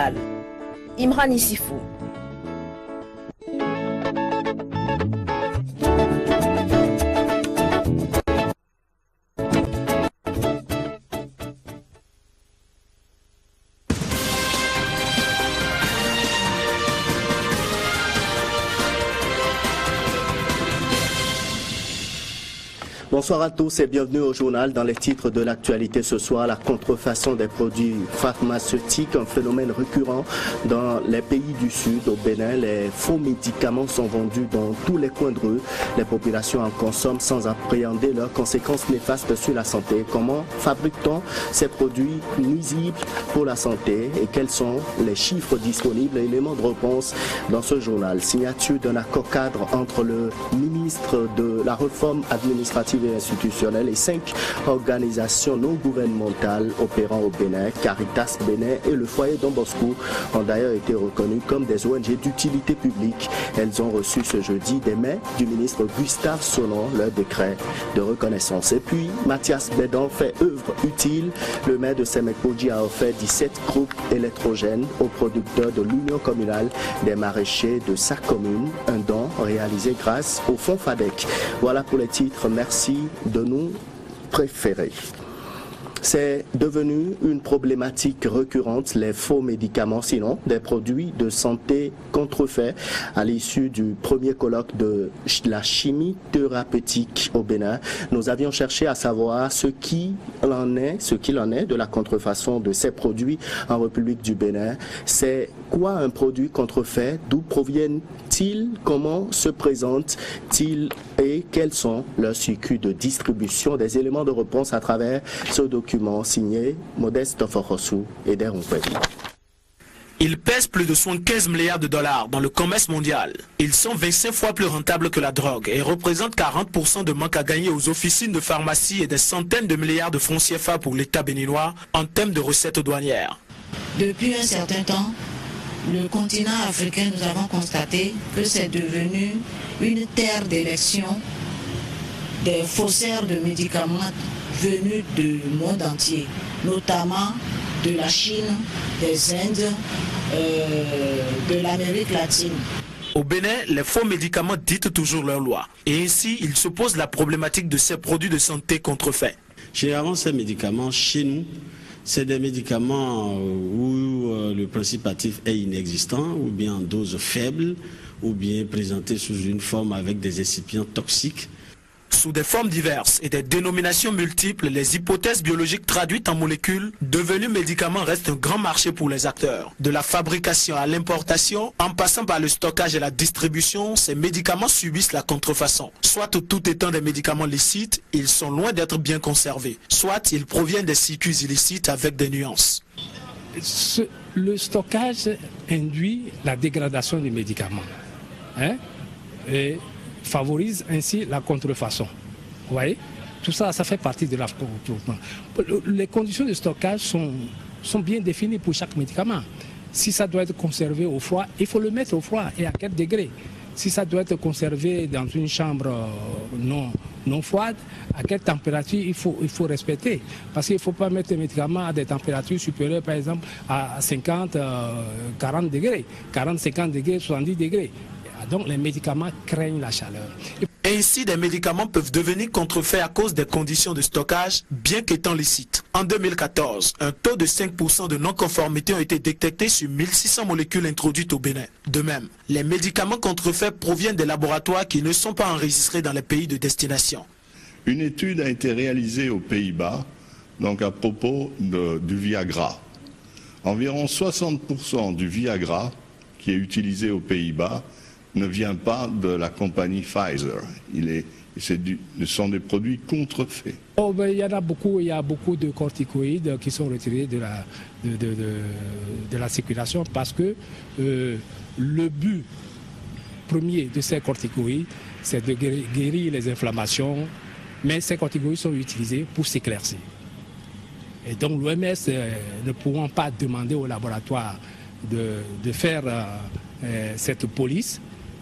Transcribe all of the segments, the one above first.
mondial. Imran Issifou. Bonsoir à tous et bienvenue au journal. Dans les titres de l'actualité ce soir, la contrefaçon des produits pharmaceutiques, un phénomène récurrent dans les pays du Sud. Au Bénin, les faux médicaments sont vendus dans tous les coins de rue. Les populations en consomment sans appréhender leurs conséquences néfastes sur la santé. Comment fabrique-t-on ces produits nuisibles pour la santé et quels sont les chiffres disponibles? Éléments de réponse dans ce journal. Signature d'un accord cadre entre le ministre de la Réforme administrative et institutionnelle et 5 organisations non gouvernementales opérant au Bénin. Caritas Bénin et le foyer Don Bosco ont d'ailleurs été reconnus comme des ONG d'utilité publique. Elles ont reçu ce jeudi des mains du ministre Gustave Sonon leur décret de reconnaissance. Et puis Mathias Bédan fait œuvre utile. Le maire de Semek-Podji a offert 17 groupes électrogènes aux producteurs de l'Union communale des maraîchers de sa commune. Un don réalisé grâce au fonds FADEC. Voilà pour les titres. Merci de nous préférer. C'est devenu une problématique récurrente, les faux médicaments, sinon des produits de santé contrefaits. À l'issue du premier colloque de la chimie thérapeutique au Bénin, nous avions cherché à savoir ce qu'il en est de la contrefaçon de ces produits en République du Bénin. C'est quoi un produit contrefait? D'où proviennent-ils? Comment se présentent-ils? Et quels sont leurs circuits de distribution? Des éléments de réponse à travers ce document signé Modeste Forossou et Deron Kwedi. Ils pèsent plus de 75 milliards de dollars dans le commerce mondial. Ils sont 25 fois plus rentables que la drogue et représentent 40% de manque à gagner aux officines de pharmacie et des centaines de milliards de francs CFA pour l'État béninois en termes de recettes douanières. Depuis un certain temps, le continent africain, nous avons constaté que c'est devenu une terre d'élection des faussaires de médicaments venus du monde entier, notamment de la Chine, des Indes, de l'Amérique latine. Au Bénin, les faux médicaments dictent toujours leur loi. Et ainsi, il se pose la problématique de ces produits de santé contrefaits. Généralement, ces médicaments, chez nous, c'est des médicaments où le principe actif est inexistant, ou bien en dose faible, ou bien présenté sous une forme avec des excipients toxiques. Sous des formes diverses et des dénominations multiples, les hypothèses biologiques traduites en molécules devenues médicaments restent un grand marché pour les acteurs. De la fabrication à l'importation, en passant par le stockage et la distribution, ces médicaments subissent la contrefaçon. Soit tout étant des médicaments licites, ils sont loin d'être bien conservés. Soit ils proviennent des circuits illicites avec des nuances. Le stockage induit la dégradation des médicaments. Et favorise ainsi la contrefaçon. Vous voyez? Tout ça, ça fait partie de la contrefaçon. Les conditions de stockage sont bien définies pour chaque médicament. Si ça doit être conservé au froid, il faut le mettre au froid et à quel degré. Si ça doit être conservé dans une chambre non froide, à quelle température il faut respecter. Parce qu'il ne faut pas mettre les médicaments à des températures supérieures, par exemple, à 50, 40 degrés, 40, 50 degrés, 70 degrés. Donc les médicaments craignent la chaleur. Ainsi, des médicaments peuvent devenir contrefaits à cause des conditions de stockage, bien qu'étant licites. En 2014, un taux de 5% de non-conformité ont été détectés sur 1600 molécules introduites au Bénin. De même, les médicaments contrefaits proviennent des laboratoires qui ne sont pas enregistrés dans les pays de destination. Une étude a été réalisée aux Pays-Bas, donc à propos du Viagra. Environ 60% du Viagra qui est utilisé aux Pays-Bas ne vient pas de la compagnie Pfizer. Ce sont des produits contrefaits. Il y en a beaucoup, il y a beaucoup de corticoïdes qui sont retirés de la circulation parce que le but premier de ces corticoïdes, c'est de guérir les inflammations, mais ces corticoïdes sont utilisés pour s'éclaircir. Et donc l'OMS ne pouvant pas demander au laboratoire de faire cette police,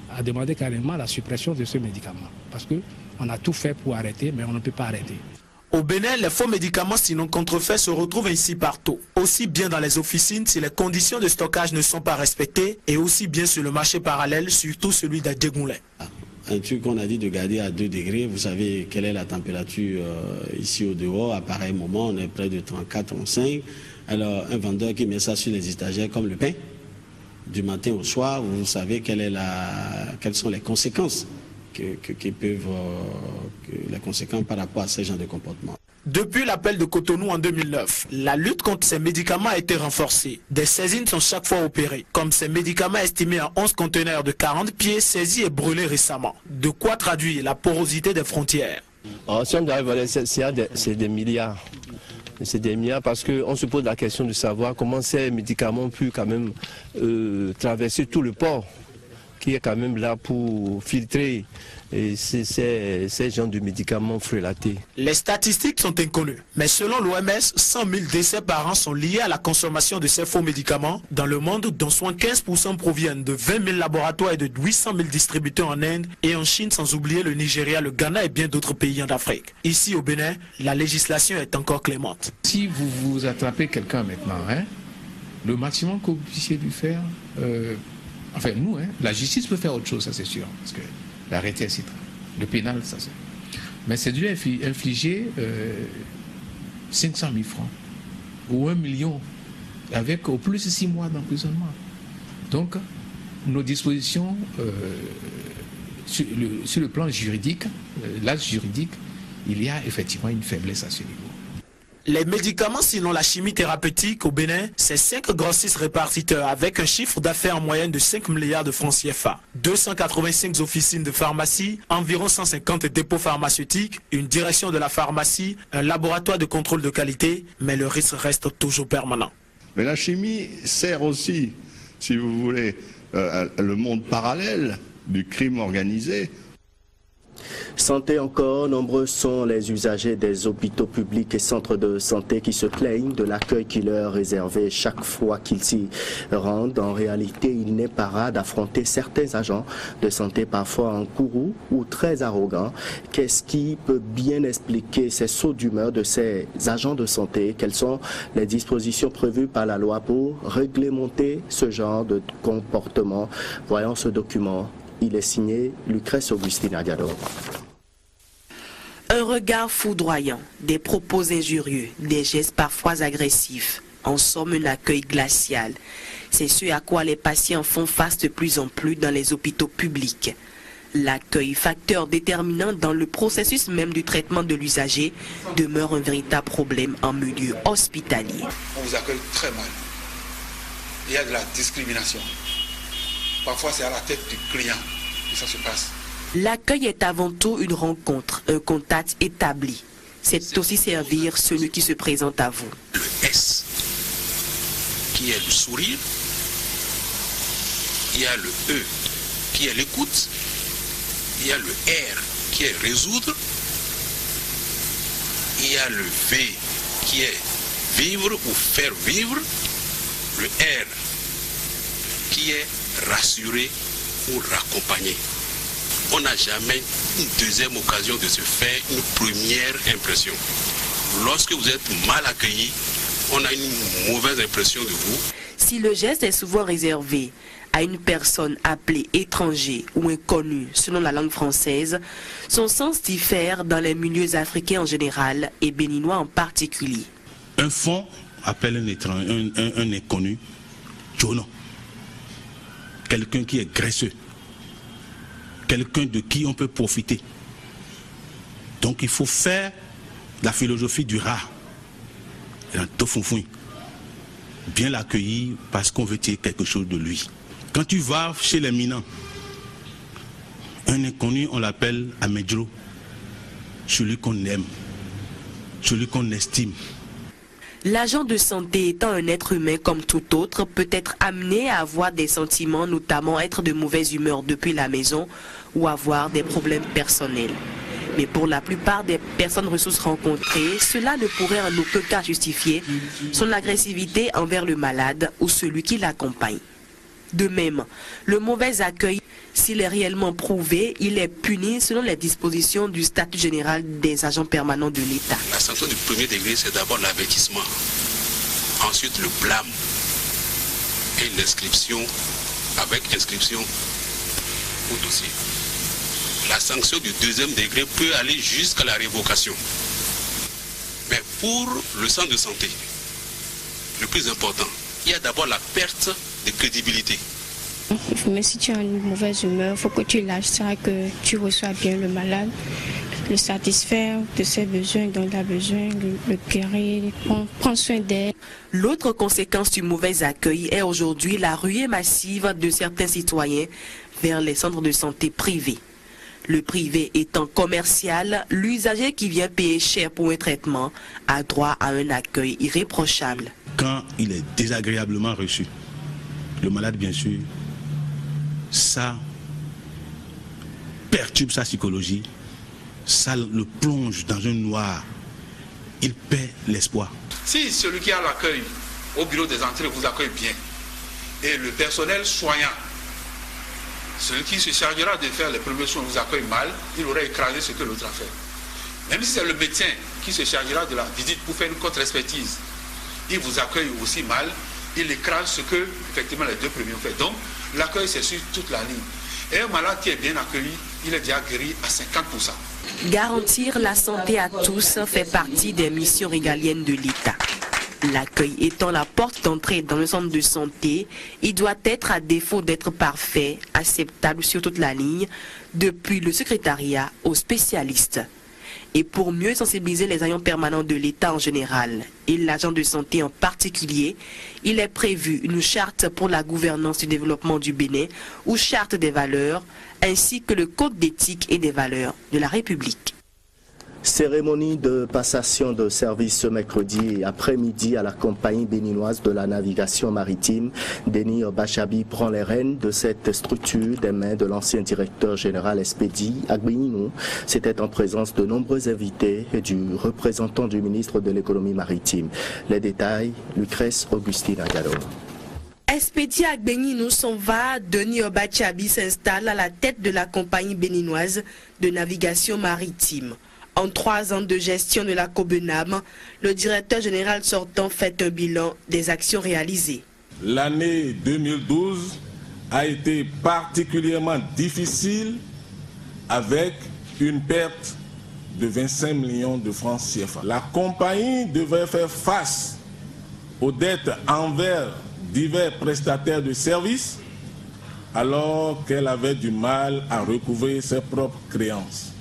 a demandé carrément la suppression de ce médicament. Parce qu'on a tout fait pour arrêter, mais on ne peut pas arrêter. Au Bénin, les faux médicaments sinon contrefaits se retrouvent ainsi partout, aussi bien dans les officines si les conditions de stockage ne sont pas respectées et aussi bien sur le marché parallèle, surtout celui d'Adjegoulin. Un truc qu'on a dit de garder à 2 degrés, vous savez quelle est la température ici au dehors, à pareil moment on est près de 34, 35. Alors un vendeur qui met ça sur les étagères comme le pain, du matin au soir, vous savez quelles sont les conséquences les conséquences par rapport à ces genres de comportements. Depuis l'appel de Cotonou en 2009, la lutte contre ces médicaments a été renforcée. Des saisines sont chaque fois opérées, comme ces médicaments estimés à 11 conteneurs de 40 pieds saisis et brûlés récemment. De quoi traduire la porosité des frontières. Si on doit voler, c'est des milliards. C'est des milliards parce qu'on se pose la question de savoir comment ces médicaments ont pu quand même traverser tout le port, qui est quand même là pour filtrer ces genres de médicaments frélatés. Les statistiques sont inconnues, mais selon l'OMS, 100 000 décès par an sont liés à la consommation de ces faux médicaments dans le monde, dont 75% proviennent de 20 000 laboratoires et de 800 000 distributeurs en Inde et en Chine, sans oublier le Nigeria, le Ghana et bien d'autres pays en Afrique. Ici au Bénin, la législation est encore clémente. Si vous attrapez quelqu'un maintenant, le maximum que vous puissiez lui faire... Enfin, nous, la justice peut faire autre chose, ça c'est sûr, parce que l'arrêté est citra. Le pénal, ça c'est. Mais c'est dû infliger 500 000 francs ou 1 million, avec au plus 6 mois d'emprisonnement. Donc, nos dispositions sur le plan juridique, l'âge juridique, il y a effectivement une faiblesse à ce niveau. Les médicaments, sinon la chimie thérapeutique au Bénin, c'est 5 grossistes répartiteurs avec un chiffre d'affaires en moyenne de 5 milliards de francs CFA, 285 officines de pharmacie, environ 150 dépôts pharmaceutiques, une direction de la pharmacie, un laboratoire de contrôle de qualité, mais le risque reste toujours permanent. Mais la chimie sert aussi, si vous voulez, le monde parallèle du crime organisé. Santé encore, nombreux sont les usagers des hôpitaux publics et centres de santé qui se plaignent de l'accueil qui leur est réservé chaque fois qu'ils s'y rendent. En réalité, il n'est pas rare d'affronter certains agents de santé parfois en courroux ou très arrogants. Qu'est-ce qui peut bien expliquer ces sauts d'humeur de ces agents de santé? Quelles sont les dispositions prévues par la loi pour réglementer ce genre de comportement? Voyons ce document. Il est signé Lucrèce Augustine Agado. Un regard foudroyant, des propos injurieux, des gestes parfois agressifs. En somme, un accueil glacial. C'est ce à quoi les patients font face de plus en plus dans les hôpitaux publics. L'accueil, facteur déterminant dans le processus même du traitement de l'usager, demeure un véritable problème en milieu hospitalier. On vous accueille très mal. Il y a de la discrimination. Parfois, c'est à la tête du client que ça se passe. L'accueil est avant tout une rencontre, un contact établi. C'est aussi servir celui qui se présente à vous. Le S, qui est le sourire. Il y a le E, qui est l'écoute. Il y a le R, qui est résoudre. Il y a le V, qui est vivre ou faire vivre. Le R, qui est rassurer ou raccompagner. On n'a jamais une deuxième occasion de se faire une première impression. Lorsque vous êtes mal accueilli, on a une mauvaise impression de vous. Si le geste est souvent réservé à une personne appelée étranger ou inconnue selon la langue française, son sens diffère dans les milieux africains en général et béninois en particulier. Un fond appelle un inconnu Jono. Quelqu'un qui est graisseux, quelqu'un de qui on peut profiter. Donc il faut faire la philosophie du rat, bien l'accueillir parce qu'on veut tirer quelque chose de lui. Quand tu vas chez les minants, un inconnu, on l'appelle Amedjo, celui qu'on aime, celui qu'on estime. L'agent de santé étant un être humain comme tout autre, peut être amené à avoir des sentiments, notamment être de mauvaise humeur depuis la maison ou avoir des problèmes personnels. Mais pour la plupart des personnes ressources rencontrées, cela ne pourrait en aucun cas justifier son agressivité envers le malade ou celui qui l'accompagne. De même, le mauvais accueil S'il est réellement prouvé, il est puni selon les dispositions du statut général des agents permanents de l'État. La sanction du premier degré, c'est d'abord l'avertissement, ensuite le blâme et l'inscription avec inscription au dossier. La sanction du deuxième degré peut aller jusqu'à la révocation. Mais pour le centre de santé, le plus important, il y a d'abord la perte de crédibilité. Mais si tu as une mauvaise humeur, il faut que tu lâches ça, que tu reçois bien le malade, le satisfaire de ses besoins dont il a besoin, le guérir, prendre soin d'elle. L'autre conséquence du mauvais accueil est aujourd'hui la ruée massive de certains citoyens vers les centres de santé privés. Le privé étant commercial, l'usager qui vient payer cher pour un traitement a droit à un accueil irréprochable. Quand il est désagréablement reçu, le malade bien sûr, ça perturbe sa psychologie, ça le plonge dans un noir, il perd l'espoir. Si celui qui a l'accueil au bureau des entrées vous accueille bien, et le personnel soignant, celui qui se chargera de faire les premiers soins vous accueille mal, il aurait écrasé ce que l'autre a fait. Même si c'est le médecin qui se chargera de la visite pour faire une contre-expertise, il vous accueille aussi mal, il écrase ce que effectivement les deux premiers ont fait. Donc l'accueil c'est sur toute la ligne. Et un malade qui est bien accueilli, il est déjà guéri à 50%. Garantir la santé à tous fait partie des missions régaliennes de l'État. L'accueil étant la porte d'entrée dans le centre de santé, il doit être, à défaut d'être parfait, acceptable sur toute la ligne, depuis le secrétariat aux spécialistes. Et pour mieux sensibiliser les agents permanents de l'État en général et l'agent de santé en particulier, il est prévu une charte pour la gouvernance du développement du Bénin ou charte des valeurs, ainsi que le code d'éthique et des valeurs de la République. Cérémonie de passation de service ce mercredi après-midi à la compagnie béninoise de la navigation maritime. Denis Bachabi prend les rênes de cette structure des mains de l'ancien directeur général Expédie Agbenyino. C'était en présence de nombreux invités et du représentant du ministre de l'économie maritime. Les détails, Lucrèce Augustine Agado. Expédie Agbenyino s'en va, Denis Bachabi s'installe à la tête de la compagnie béninoise de navigation maritime. En 3 ans de gestion de la Cobenam, le directeur général sortant fait un bilan des actions réalisées. L'année 2012 a été particulièrement difficile avec une perte de 25 millions de francs CFA. La compagnie devait faire face aux dettes envers divers prestataires de services alors qu'elle avait du mal à recouvrer ses propres créances.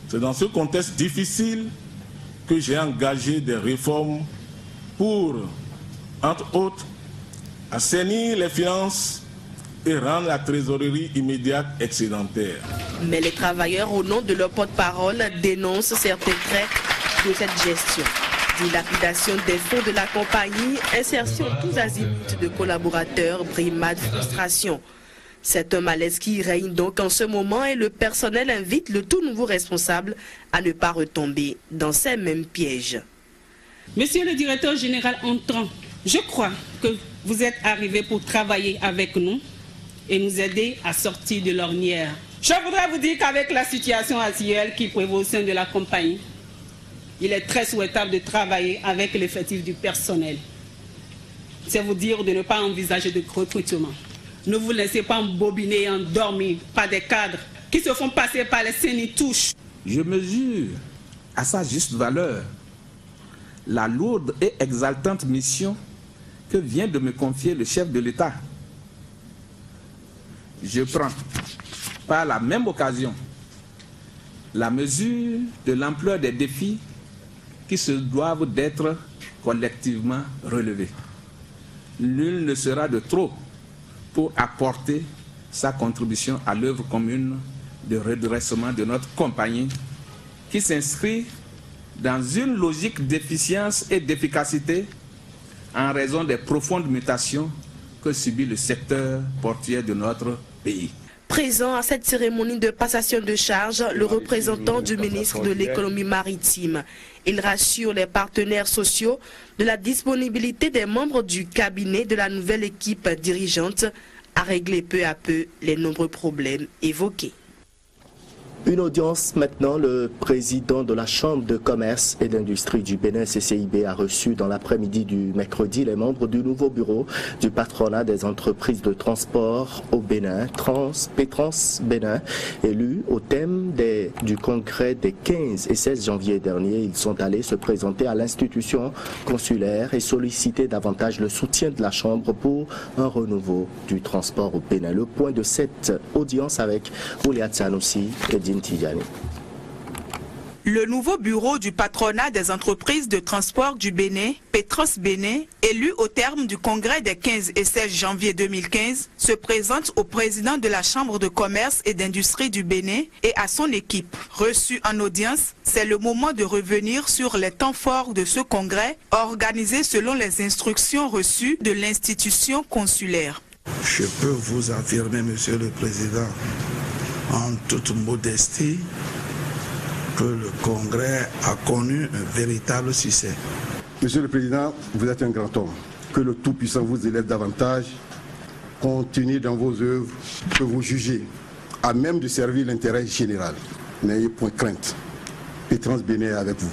C'est dans ce contexte difficile que j'ai engagé des réformes pour, entre autres, assainir les finances et rendre la trésorerie immédiate excédentaire. Mais les travailleurs, au nom de leur porte-parole, dénoncent certains traits de cette gestion. Dilapidation des fonds de la compagnie, insertion tous azimuts de collaborateurs, brimade, frustration. C'est un malaise qui règne donc en ce moment et le personnel invite le tout nouveau responsable à ne pas retomber dans ces mêmes pièges. Monsieur le directeur général entrant, je crois que vous êtes arrivé pour travailler avec nous et nous aider à sortir de l'ornière. Je voudrais vous dire qu'avec la situation actuelle qui prévaut au sein de la compagnie, il est très souhaitable de travailler avec l'effectif du personnel. C'est vous dire de ne pas envisager de recrutement. Ne vous laissez pas embobiner et endormir par des cadres qui se font passer par les sénitouches. Je mesure à sa juste valeur la lourde et exaltante mission que vient de me confier le chef de l'État. Je prends par la même occasion la mesure de l'ampleur des défis qui se doivent d'être collectivement relevés. Nul ne sera de trop pour apporter sa contribution à l'œuvre commune de redressement de notre compagnie qui s'inscrit dans une logique d'efficience et d'efficacité en raison des profondes mutations que subit le secteur portuaire de notre pays. Présent à cette cérémonie de passation de charge, le représentant du ministre de l'économie maritime. Il rassure les partenaires sociaux de la disponibilité des membres du cabinet de la nouvelle équipe dirigeante à à régler peu à peu les nombreux problèmes évoqués. Une audience maintenant, le président de la Chambre de commerce et d'industrie du Bénin, CCIB, a reçu dans l'après-midi du mercredi les membres du nouveau bureau du patronat des entreprises de transport au Bénin, Pétrans Bénin, élus au thème du congrès des 15 et 16 janvier dernier. Ils sont allés se présenter à l'institution consulaire et solliciter davantage le soutien de la Chambre pour un renouveau du transport au Bénin. Le point de cette audience avec Ouliat Sanoussi et Tijani. Le nouveau bureau du patronat des entreprises de transport du Bénin, Pétrans Bénin, élu au terme du congrès des 15 et 16 janvier 2015, se présente au président de la Chambre de commerce et d'industrie du Bénin et à son équipe. Reçu en audience, c'est le moment de revenir sur les temps forts de ce congrès, organisé selon les instructions reçues de l'institution consulaire. Je peux vous affirmer, Monsieur le Président, en toute modestie, que le Congrès a connu un véritable succès. Monsieur le Président, vous êtes un grand homme. Que le Tout-Puissant vous élève davantage. Continuez dans vos œuvres que vous jugez, à même de servir l'intérêt général. N'ayez point crainte. Pétrans Bénin est avec vous.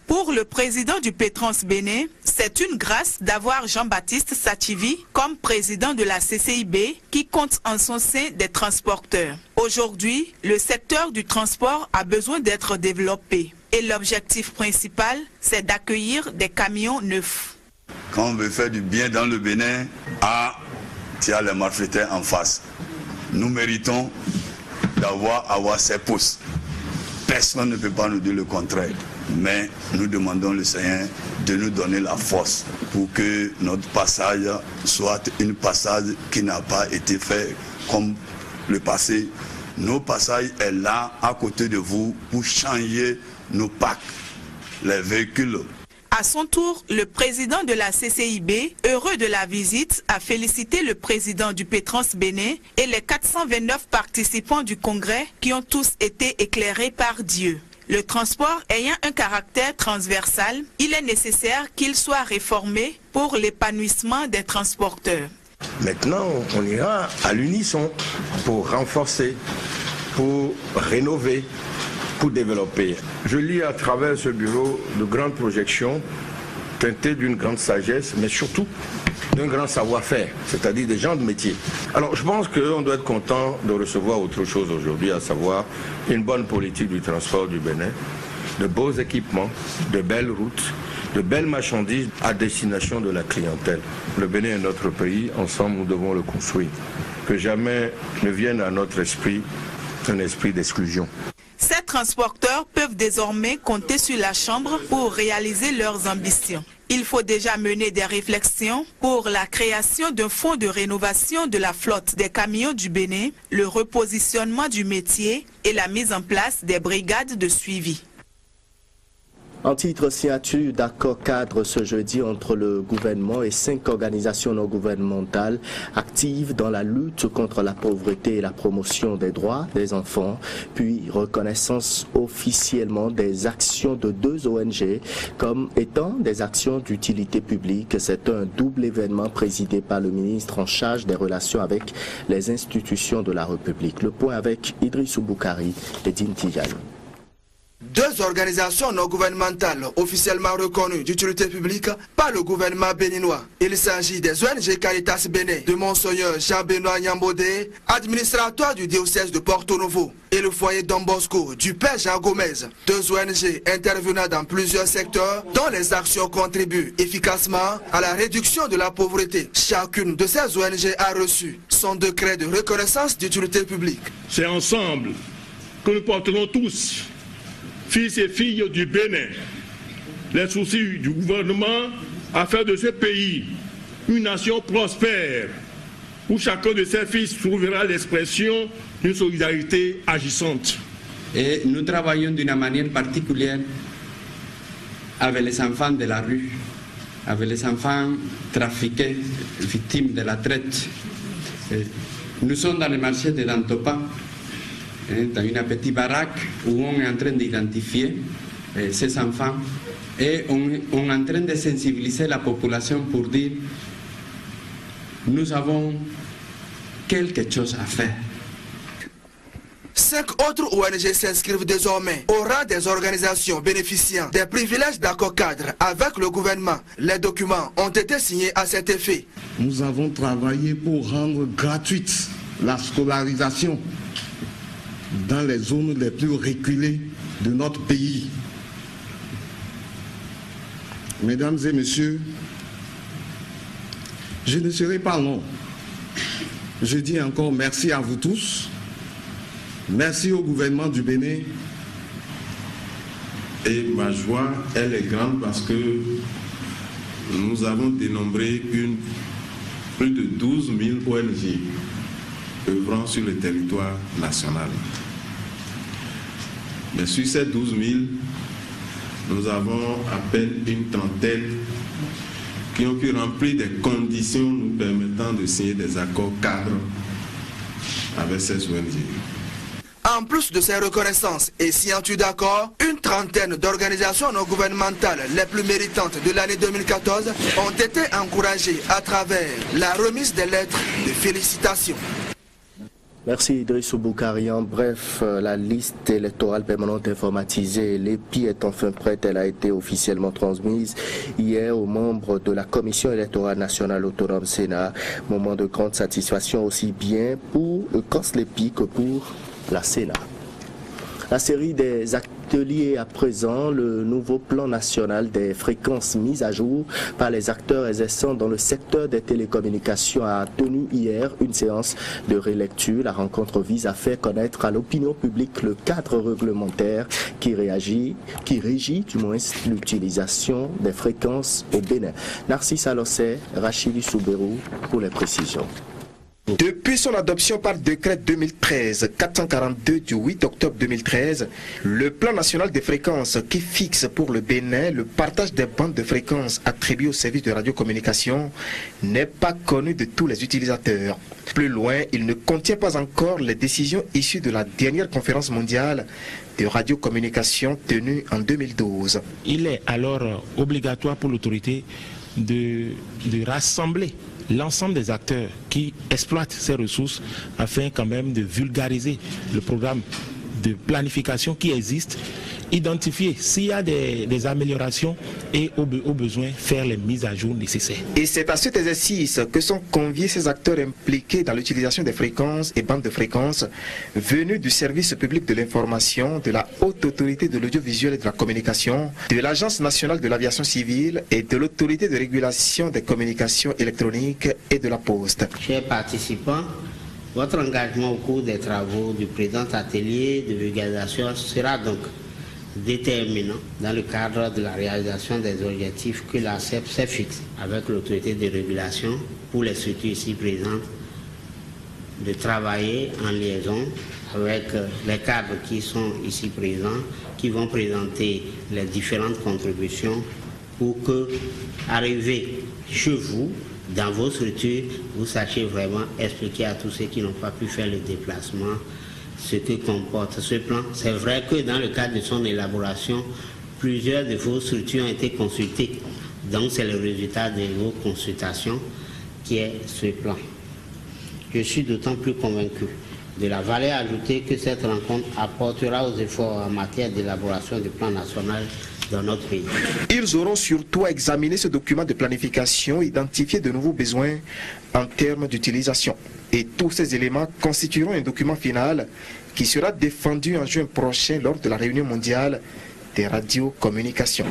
Pour le président du Pétrans Bénin, c'est une grâce d'avoir Jean-Baptiste Sativi comme président de la CCIB qui compte en son sein des transporteurs. Aujourd'hui, le secteur du transport a besoin d'être développé et l'objectif principal, c'est d'accueillir des camions neufs. Quand on veut faire du bien dans le Bénin, tu as les malfaiteurs en face. Nous méritons d'avoir ces postes. Personne ne peut pas nous dire le contraire. Mais nous demandons le Seigneur de nous donner la force pour que notre passage soit un passage qui n'a pas été fait comme le passé. Nos passages est là à côté de vous pour changer nos packs, les véhicules. À son tour, le président de la CCIB, heureux de la visite, a félicité le président du Pétrans Bénin et les 429 participants du congrès qui ont tous été éclairés par Dieu. Le transport ayant un caractère transversal, il est nécessaire qu'il soit réformé pour l'épanouissement des transporteurs. Maintenant, on ira à l'unisson pour renforcer, pour rénover, pour développer. Je lis à travers ce bureau de grandes projections teintées d'une grande sagesse, mais surtout d'un grand savoir-faire, c'est-à-dire des gens de métier. Alors je pense qu'on doit être content de recevoir autre chose aujourd'hui, à savoir une bonne politique du transport du Bénin, de beaux équipements, de belles routes, de belles marchandises à destination de la clientèle. Le Bénin est notre pays, ensemble nous devons le construire. Que jamais ne vienne à notre esprit un esprit d'exclusion. Ces transporteurs peuvent désormais compter sur la Chambre pour réaliser leurs ambitions. Il faut déjà mener des réflexions pour la création d'un fonds de rénovation de la flotte des camions du Bénin, le repositionnement du métier et la mise en place des brigades de suivi. En titre, signature d'accord cadre ce jeudi entre le gouvernement et 5 organisations non gouvernementales actives dans la lutte contre la pauvreté et la promotion des droits des enfants, puis reconnaissance officiellement des actions de 2 ONG comme étant des actions d'utilité publique. C'est un double événement présidé par le ministre en charge des relations avec les institutions de la République. Le point avec Idrissou Boukari et Din Tijani. 2 organisations non gouvernementales officiellement reconnues d'utilité publique par le gouvernement béninois. Il s'agit des ONG Caritas Bénin de Monseigneur Jean-Benoît Nyambodé, administrateur du diocèse de Porto Novo, et le foyer Don Bosco du Père Jean Gomez. 2 ONG intervenant dans plusieurs secteurs dont les actions contribuent efficacement à la réduction de la pauvreté. Chacune de ces ONG a reçu son décret de reconnaissance d'utilité publique. C'est ensemble que nous porterons tous, fils et filles du Bénin, les soucis du gouvernement à faire de ce pays une nation prospère, où chacun de ses fils trouvera l'expression d'une solidarité agissante. Et nous travaillons d'une manière particulière avec les enfants de la rue, avec les enfants trafiqués, victimes de la traite. Nous sommes dans le marché de Dantopa, dans une petite baraque où on est en train d'identifier ces enfants et on est en train de sensibiliser la population pour dire nous avons quelque chose à faire. 5 autres ONG s'inscrivent désormais au rang des organisations bénéficiant des privilèges d'accord cadre avec le gouvernement. Les documents ont été signés à cet effet. Nous avons travaillé pour rendre gratuite la scolarisation dans les zones les plus reculées de notre pays. Mesdames et messieurs, je ne serai pas long. Je dis encore merci à vous tous. Merci au gouvernement du Bénin. Et ma joie, elle est grande parce que nous avons dénombré plus de 12 000 ONG œuvrant sur le territoire national. Mais sur ces 12 000, nous avons à peine une trentaine qui ont pu remplir des conditions nous permettant de signer des accords cadres avec ces ONG. En plus de ces reconnaissances et signature d'accords, une trentaine d'organisations non gouvernementales les plus méritantes de l'année 2014 ont été encouragées à travers la remise des lettres de félicitations. Merci Idriss Boukarian. Bref, la liste électorale permanente informatisée, l'EPI est enfin prête. Elle a été officiellement transmise hier aux membres de la Commission électorale nationale autonome Sénat. Moment de grande satisfaction aussi bien pour COS-l'EPI que pour la Sénat. La série des ateliers à présent, le nouveau plan national des fréquences mises à jour par les acteurs exerçant dans le secteur des télécommunications a tenu hier une séance de relecture. La rencontre vise à faire connaître à l'opinion publique le cadre réglementaire qui régit l'utilisation des fréquences au Bénin. Narcisse Alossé, Rachidi Souberou pour les précisions. Depuis son adoption par décret 2013-442 du 8 octobre 2013, le plan national des fréquences qui fixe pour le Bénin le partage des bandes de fréquences attribuées au service de radiocommunication n'est pas connu de tous les utilisateurs. Plus loin, il ne contient pas encore les décisions issues de la dernière conférence mondiale de radiocommunication tenue en 2012. Il est alors obligatoire pour l'autorité de rassembler l'ensemble des acteurs qui exploitent ces ressources afin quand même de vulgariser le programme de planification qui existe, identifier s'il y a des améliorations et au besoin faire les mises à jour nécessaires. Et c'est à cet exercice que sont conviés ces acteurs impliqués dans l'utilisation des fréquences et bandes de fréquences venus du service public de l'information, de la haute autorité de l'audiovisuel et de la communication, de l'Agence nationale de l'aviation civile et de l'autorité de régulation des communications électroniques et de la poste. Chers participants, votre engagement au cours des travaux du présent atelier de vulgarisation sera donc déterminant dans le cadre de la réalisation des objectifs que la CEP s'est fixé avec l'autorité de régulation pour les structures ici présentes de travailler en liaison avec les cadres qui sont ici présents, qui vont présenter les différentes contributions pour que, arrivé chez vous, dans vos structures, vous sachiez vraiment expliquer à tous ceux qui n'ont pas pu faire le déplacement ce que comporte ce plan. C'est vrai que dans le cadre de son élaboration, plusieurs de vos structures ont été consultées. Donc c'est le résultat de vos consultations qui est ce plan. Je suis d'autant plus convaincu de la valeur ajoutée que cette rencontre apportera aux efforts en matière d'élaboration du plan national dans notre pays. Ils auront surtout à examiner ce document de planification, identifier de nouveaux besoins en termes d'utilisation. Et tous ces éléments constitueront un document final qui sera défendu en juin prochain lors de la réunion mondiale des radiocommunications.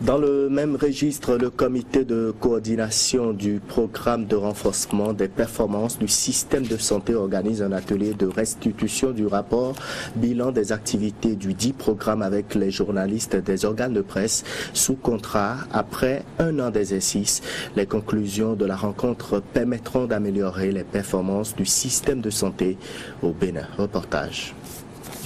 Dans le même registre, le comité de coordination du programme de renforcement des performances du système de santé organise un atelier de restitution du rapport bilan des activités du dit programme avec les journalistes des organes de presse sous contrat après un an d'exercice. Les conclusions de la rencontre permettront d'améliorer les performances du système de santé au Bénin. Reportage.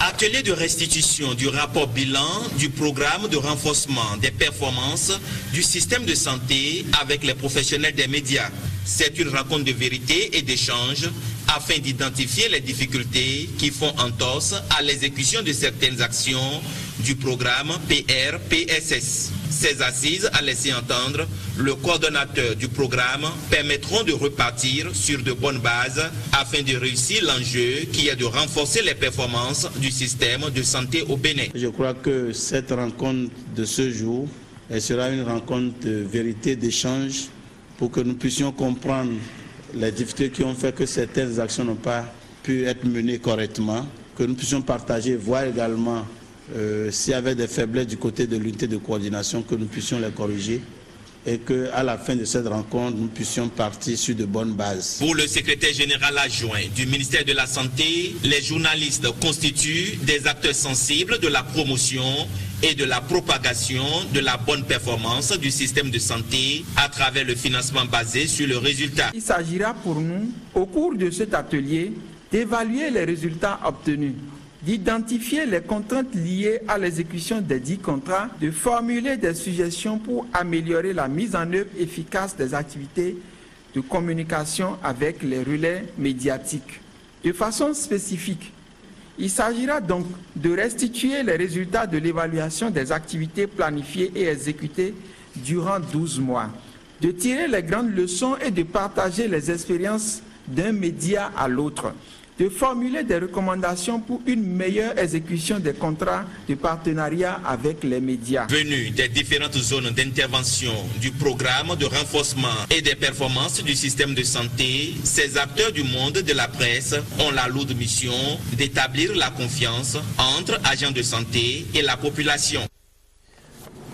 Atelier de restitution du rapport bilan du programme de renforcement des performances du système de santé avec les professionnels des médias. C'est une rencontre de vérité et d'échange afin d'identifier les difficultés qui font entorse à l'exécution de certaines actions du programme PR-PSS. Ces assises, a laissé entendre le coordonnateur du programme, permettront de repartir sur de bonnes bases afin de réussir l'enjeu qui est de renforcer les performances du système de santé au Bénin. Je crois que cette rencontre de ce jour sera une rencontre de vérité, d'échange, pour que nous puissions comprendre les difficultés qui ont fait que certaines actions n'ont pas pu être menées correctement, que nous puissions partager, voir également s'il y avait des faiblesses du côté de l'unité de coordination, que nous puissions les corriger et qu'à la fin de cette rencontre, nous puissions partir sur de bonnes bases. Pour le secrétaire général adjoint du ministère de la Santé, les journalistes constituent des acteurs sensibles de la promotion et de la propagation de la bonne performance du système de santé à travers le financement basé sur le résultat. Il s'agira pour nous, au cours de cet atelier, d'évaluer les résultats obtenus, d'identifier les contraintes liées à l'exécution des 10 contrats, de formuler des suggestions pour améliorer la mise en œuvre efficace des activités de communication avec les relais médiatiques. De façon spécifique, il s'agira donc de restituer les résultats de l'évaluation des activités planifiées et exécutées durant 12 mois, de tirer les grandes leçons et de partager les expériences d'un média à l'autre, de formuler des recommandations pour une meilleure exécution des contrats de partenariat avec les médias. Venus des différentes zones d'intervention du programme de renforcement et des performances du système de santé, ces acteurs du monde de la presse ont la lourde mission d'établir la confiance entre agents de santé et la population.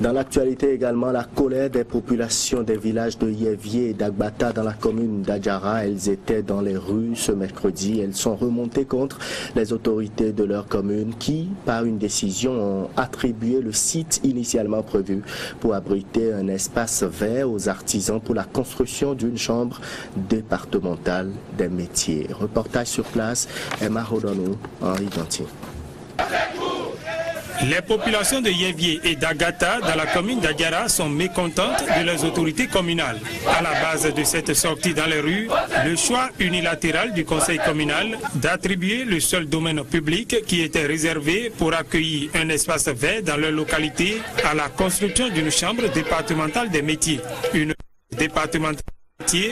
Dans l'actualité également, la colère des populations des villages de Yévié et d'Agbata dans la commune d'Adjara. Elles étaient dans les rues ce mercredi. Elles sont remontées contre les autorités de leur commune qui, par une décision, ont attribué le site initialement prévu pour abriter un espace vert aux artisans pour la construction d'une chambre départementale des métiers. Reportage sur place, Emma Rodonou, Henri Gantier. Les populations de Yévié et d'Agata dans la commune d'Adjara sont mécontentes de leurs autorités communales. À la base de cette sortie dans les rues, le choix unilatéral du conseil communal d'attribuer le seul domaine public qui était réservé pour accueillir un espace vert dans leur localité à la construction d'une chambre départementale des métiers. Une départementale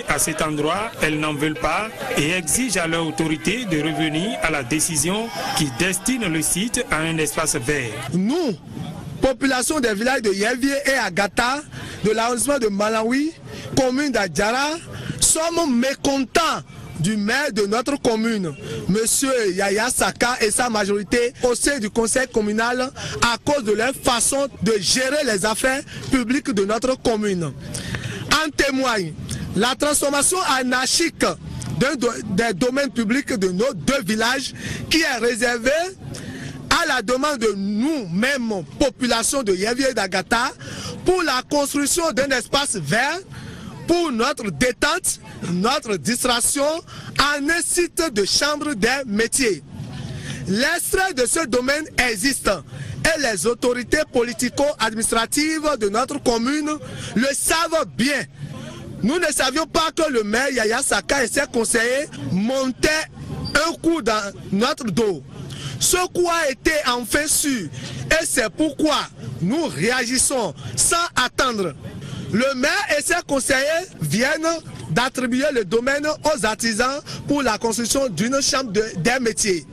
à cet endroit, elles n'en veulent pas et exigent à leur autorité de revenir à la décision qui destine le site à un espace vert. Nous, population des villages de Yévié et Agata, de l'arrondissement de Malawi, commune d'Adjara, sommes mécontents du maire de notre commune, M. Yaya Saka et sa majorité au sein du conseil communal à cause de leur façon de gérer les affaires publiques de notre commune. En témoigne la transformation anarchique des domaines publics de nos deux villages qui est réservée à la demande de nous-mêmes, population de Yévié et d'Agata, pour la construction d'un espace vert pour notre détente, notre distraction en un site de chambre des métiers. L'extrait de ce domaine existe et les autorités politico-administratives de notre commune le savent bien. Nous ne savions pas que le maire Yaya Saka et ses conseillers montaient un coup dans notre dos. Ce coup a été enfin su et c'est pourquoi nous réagissons sans attendre. Le maire et ses conseillers viennent d'attribuer le domaine aux artisans pour la construction d'une chambre des métiers,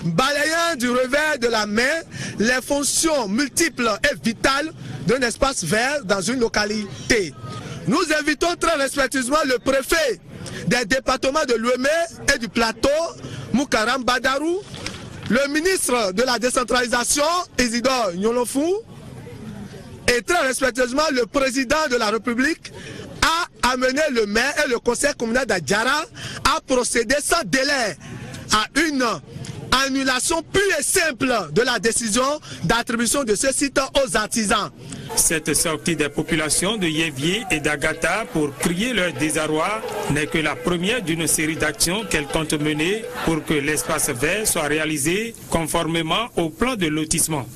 balayant du revers de la main les fonctions multiples et vitales d'un espace vert dans une localité. Nous invitons très respectueusement le préfet des départements de l'Ouémé et du Plateau, Moukaram Badarou, le ministre de la décentralisation, Isidore Nyolofou, et très respectueusement le président de la République a amené le maire et le conseil communal d'Adjara à procéder sans délai à une annulation pure et simple de la décision d'attribution de ce site aux artisans. Cette sortie des populations de Yévié et d'Agata pour crier leur désarroi n'est que la première d'une série d'actions qu'elles comptent mener pour que l'espace vert soit réalisé conformément au plan de lotissement.